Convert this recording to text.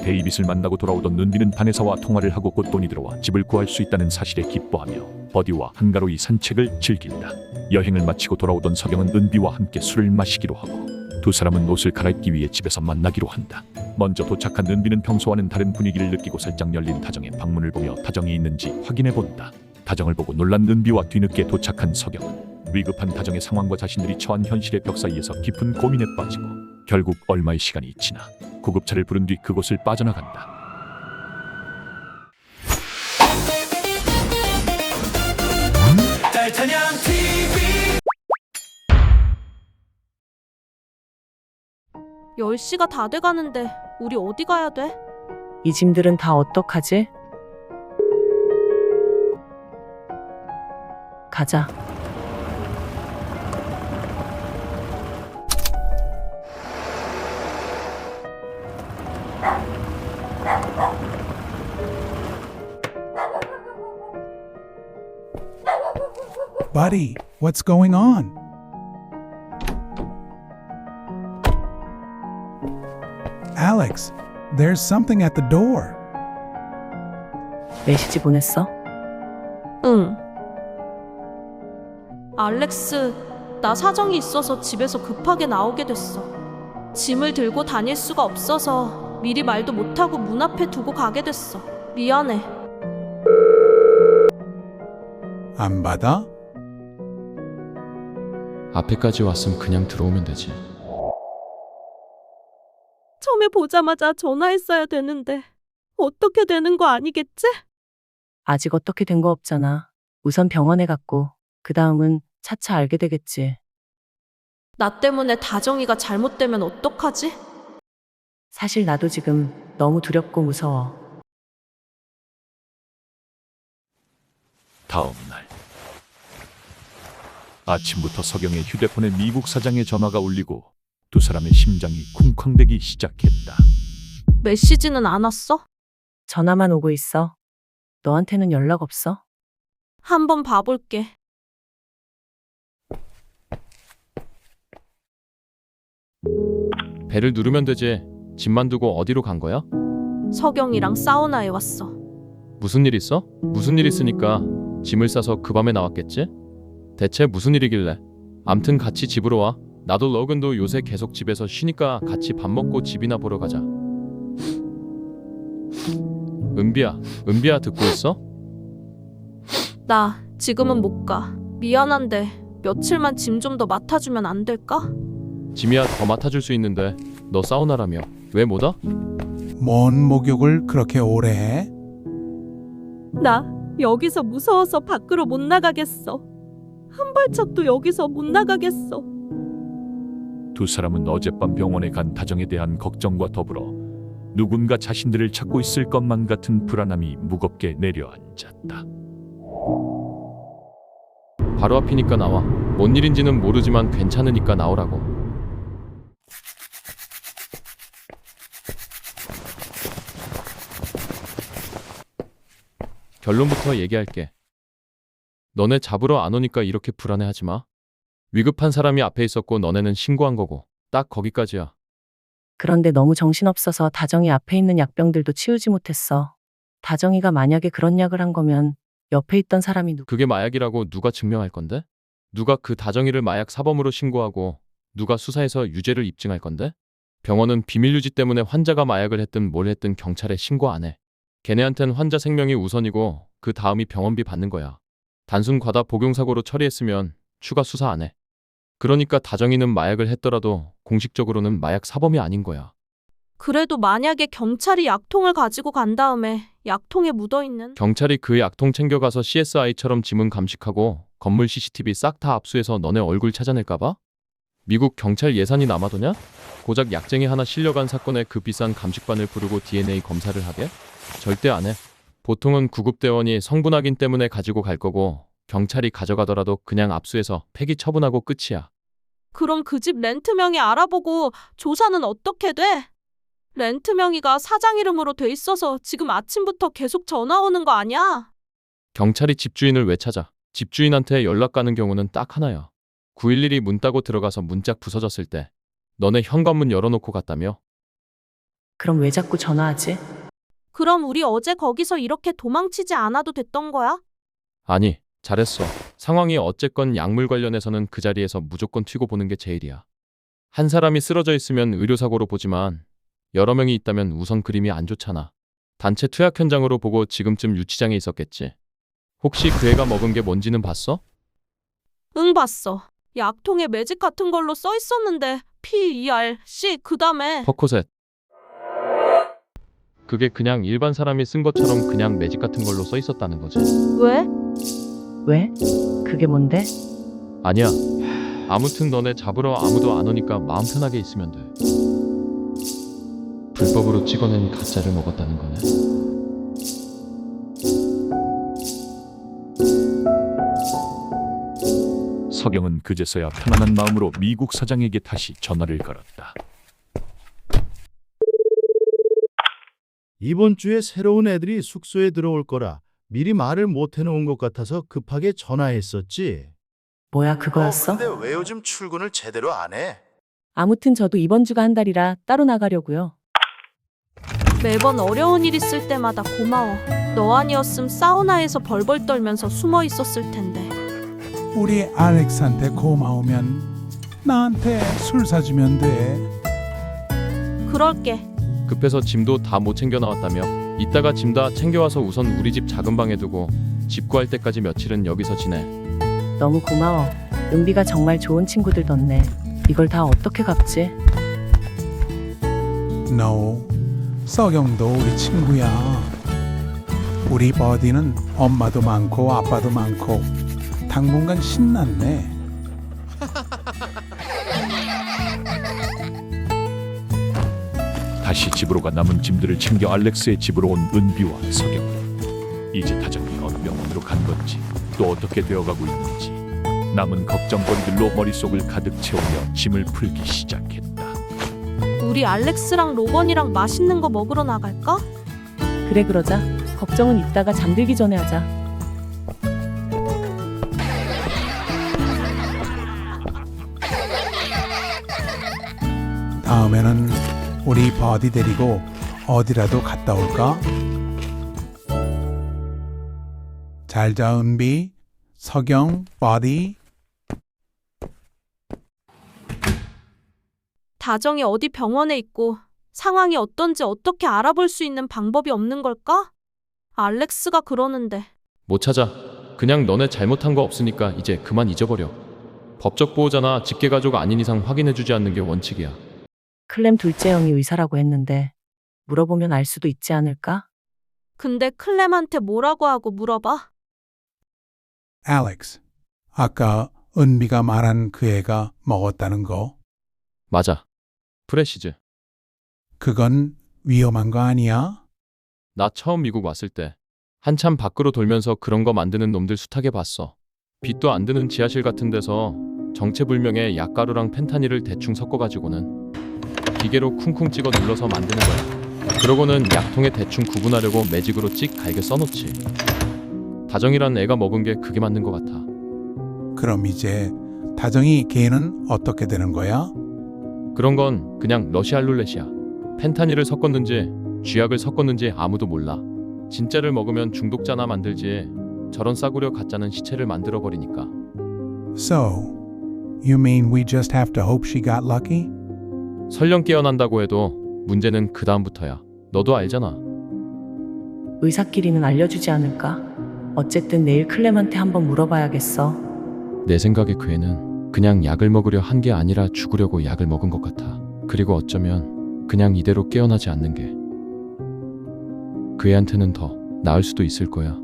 데이빗을 만나고 돌아오던 은비는 바네사와 통화를 하고 곧 돈이 들어와 집을 구할 수 있다는 사실에 기뻐하며 버디와 한가로이 산책을 즐긴다. 여행을 마치고 돌아오던 서경은 은비와 함께 술을 마시기로 하고 두 사람은 옷을 갈아입기 위해 집에서 만나기로 한다. 먼저 도착한 은비는 평소와는 다른 분위기를 느끼고 살짝 열린 다정의 방문을 보며 다정이 있는지 확인해 본다. 다정을 보고 놀란 은비와 뒤늦게 도착한 서경은 위급한 다정의 상황과 자신들이 처한 현실의 벽 사이에서 깊은 고민에 빠지고 결국 얼마의 시간이 지나 구급차를 부른 뒤 그곳을 빠져나간다. 달타냥 TV 10시가 다 돼가는데 우리 어디 가야 돼? 이 짐들은 다 어떡하지? 가자. Buddy, what's going on? Alex, there's something at the door. 메시지 보냈어? 응. 알렉스, 나 사정이 있어서 집에서 급하게 나오게 됐어. 짐을 들고 다닐 수가 없어서 미리 말도 못하고 문 앞에 두고 가게 됐어. 미안해. 안 받아? 앞에까지 왔으면 그냥 들어오면 되지. 처음에 보자마자 전화했어야 되는데 어떻게 되는 거 아니겠지? 아직 어떻게 된 거 없잖아. 우선 병원에 갔고 그 다음은 차차 알게 되겠지. 나 때문에 다정이가 잘못되면 어떡하지? 사실 나도 지금 너무 두렵고 무서워. 다음 날 아침부터 서경의 휴대폰에 미국 사장의 전화가 울리고 두 사람의 심장이 쿵쾅대기 시작했다. 메시지는 안 왔어? 전화만 오고 있어. 너한테는 연락 없어? 한번 봐볼게. 배를 누르면 되지. 짐만 두고 어디로 간 거야? 서경이랑 사우나에 왔어. 무슨 일 있어? 무슨 일 있으니까 짐을 싸서 그 밤에 나왔겠지? 대체 무슨 일이길래? 암튼 같이 집으로 와. 나도 러근도 요새 계속 집에서 쉬니까 같이 밥 먹고 집이나 보러 가자. 은비야 듣고 있어? 나 지금은 못 가. 미안한데 며칠만 짐 좀 더 맡아주면 안 될까? 짐이야 더 맡아줄 수 있는데 너 사우나라며 왜 못 와? 뭔 목욕을 그렇게 오래 해? 나 여기서 무서워서 밖으로 못 나가겠어. 한 발짝도 여기서 못 나가겠어. 두 사람은 어젯밤 병원에 간 다정에 대한 걱정과 더불어 누군가 자신들을 찾고 있을 것만 같은 불안함이 무겁게 내려앉았다. 바로 앞이니까 나와. 뭔 일인지는 모르지만 괜찮으니까 나오라고. 결론부터 얘기할게. 너네 잡으러 안 오니까 이렇게 불안해하지 마. 위급한 사람이 앞에 있었고 너네는 신고한 거고 딱 거기까지야. 그런데 너무 정신없어서 다정이 앞에 있는 약병들도 치우지 못했어. 다정이가 만약에 그런 약을 한 거면 옆에 있던 사람이 그게 마약이라고 누가 증명할 건데? 누가 그 다정이를 마약 사범으로 신고하고 누가 수사해서 유죄를 입증할 건데? 병원은 비밀 유지 때문에 환자가 마약을 했든 뭘 했든 경찰에 신고 안 해. 걔네한텐 환자 생명이 우선이고 그 다음이 병원비 받는 거야. 단순 과다 복용사고로 처리했으면 추가 수사 안 해. 그러니까 다정이는 마약을 했더라도 공식적으로는 마약 사범이 아닌 거야. 그래도 만약에 경찰이 약통을 가지고 간 다음에 약통에 묻어있는 경찰이 그 약통 챙겨가서 CSI처럼 지문 감식하고 건물 CCTV 싹 다 압수해서 너네 얼굴 찾아낼까봐? 미국 경찰 예산이 남아도냐? 고작 약쟁이 하나 실려간 사건에 그 비싼 감식반을 부르고 DNA 검사를 하게? 절대 안 해. 보통은 구급대원이 성분 확인 때문에 가지고 갈 거고 경찰이 가져가더라도 그냥 압수해서 폐기 처분하고 끝이야. 그럼 그 집 렌트 명의 알아보고 조사는 어떻게 돼? 렌트 명의가 사장 이름으로 돼 있어서 지금 아침부터 계속 전화 오는 거 아니야? 경찰이 집주인을 왜 찾아? 집주인한테 연락 가는 경우는 딱 하나야. 911이 문 따고 들어가서 문짝 부서졌을 때 너네 현관문 열어놓고 갔다며? 그럼 왜 자꾸 전화하지? 그럼 우리 어제 거기서 이렇게 도망치지 않아도 됐던 거야? 아니, 잘했어. 상황이 어쨌건 약물 관련해서는 그 자리에서 무조건 튀고 보는 게 제일이야. 한 사람이 쓰러져 있으면 의료사고로 보지만 여러 명이 있다면 우선 그림이 안 좋잖아. 단체 투약 현장으로 보고 지금쯤 유치장에 있었겠지. 혹시 그 애가 먹은 게 뭔지는 봤어? 응, 봤어. 약통에 매직 같은 걸로 써 있었는데 PERC 그다음에 퍼코셋. 그게 그냥 일반 사람이 쓴 것처럼 그냥 매직 같은 걸로 써 있었다는 거지. 왜? 왜? 그게 뭔데? 아니야. 아무튼 너네 잡으러 아무도 안 오니까 마음 편하게 있으면 돼. 불법으로 찍어낸 가짜를 먹었다는 거네. 서경은 그제서야 편안한 마음으로 미국 사장에게 다시 전화를 걸었다. 이번 주에 새로운 애들이 숙소에 들어올 거라 미리 말을 못 해놓은 것 같아서 급하게 전화했었지. 뭐야, 그거였어? 근데 왜 요즘 출근을 제대로 안 해? 아무튼 저도 이번 주가 한 달이라 따로 나가려고요. 매번 어려운 일 있을 때마다 고마워. 너 아니었음 사우나에서 벌벌 떨면서 숨어 있었을 텐데. 우리 알렉스한테 고마우면 나한테 술 사주면 돼. 그럴게. 급해서 짐도 다 못 챙겨 나왔다며. 이따가 짐 다 챙겨와서 우선 우리 집 작은 방에 두고 집 구할 때까지 며칠은 여기서 지내. 너무 고마워. 은비가 정말 좋은 친구들 뒀네. 이걸 다 어떻게 갚지? No, 서경도 우리 친구야. 우리 버디는 엄마도 많고 아빠도 많고 당분간 신났네. 다시 집으로 가 남은 짐들을 챙겨 알렉스의 집으로 온 은비와 서경은 이제 다정이 어느 병원으로 간 건지 또 어떻게 되어가고 있는지 남은 걱정거리들로 머릿속을 가득 채우며 짐을 풀기 시작했다. 우리 알렉스랑 로건이랑 맛있는 거 먹으러 나갈까? 그래, 그러자. 걱정은 이따가 잠들기 전에 하자. 다음에는 우리 버디 데리고 어디라도 갔다 올까? 잘 자, 은비, 서경, 버디. 다정이 어디 병원에 있고 상황이 어떤지 어떻게 알아볼 수 있는 방법이 없는 걸까? 알렉스가 그러는데. 못 찾아. 그냥 너네 잘못한 거 없으니까 이제 그만 잊어버려. 법적 보호자나 직계가족 아닌 이상 확인해주지 않는 게 원칙이야. 클램 둘째 형이 의사라고 했는데 물어보면 알 수도 있지 않을까? 근데 클램한테 뭐라고 하고 물어봐? 알렉스, 아까 은비가 말한 그 애가 먹었다는 거, 맞아. 프레시즈. 그건 위험한 거 아니야? 나 처음 미국 왔을 때 한참 밖으로 돌면서 그런 거 만드는 놈들 숱하게 봤어. 빛도 안 드는 지하실 같은 데서 정체불명의 약가루랑 펜타닐을 대충 섞어가지고는 기계로 쿵쿵 찍어 눌러서 만드는 거야. 그러고는 약통에 대충 구분하려고 매직으로 찍 갈게 써놓지. 다정이란 애가 먹은 게 그게 맞는 것 같아. 그럼 이제 다정이 걔는 어떻게 되는 거야? 그런 건 그냥 러시아 룰렛이야. 펜타닐을 섞었는지 쥐약을 섞었는지 아무도 몰라. 진짜를 먹으면 중독자나 만들지 저런 싸구려 가짜는 시체를 만들어버리니까. So, you mean we just have to hope she got lucky? 설령 깨어난다고 해도 문제는 그 다음부터야. 너도 알잖아. 의사끼리는 알려주지 않을까? 어쨌든 내일 클램한테 한번 물어봐야겠어. 내 생각에 그 애는 그냥 약을 먹으려 한 게 아니라 죽으려고 약을 먹은 것 같아. 그리고 어쩌면 그냥 이대로 깨어나지 않는 게 그 애한테는 더 나을 수도 있을 거야.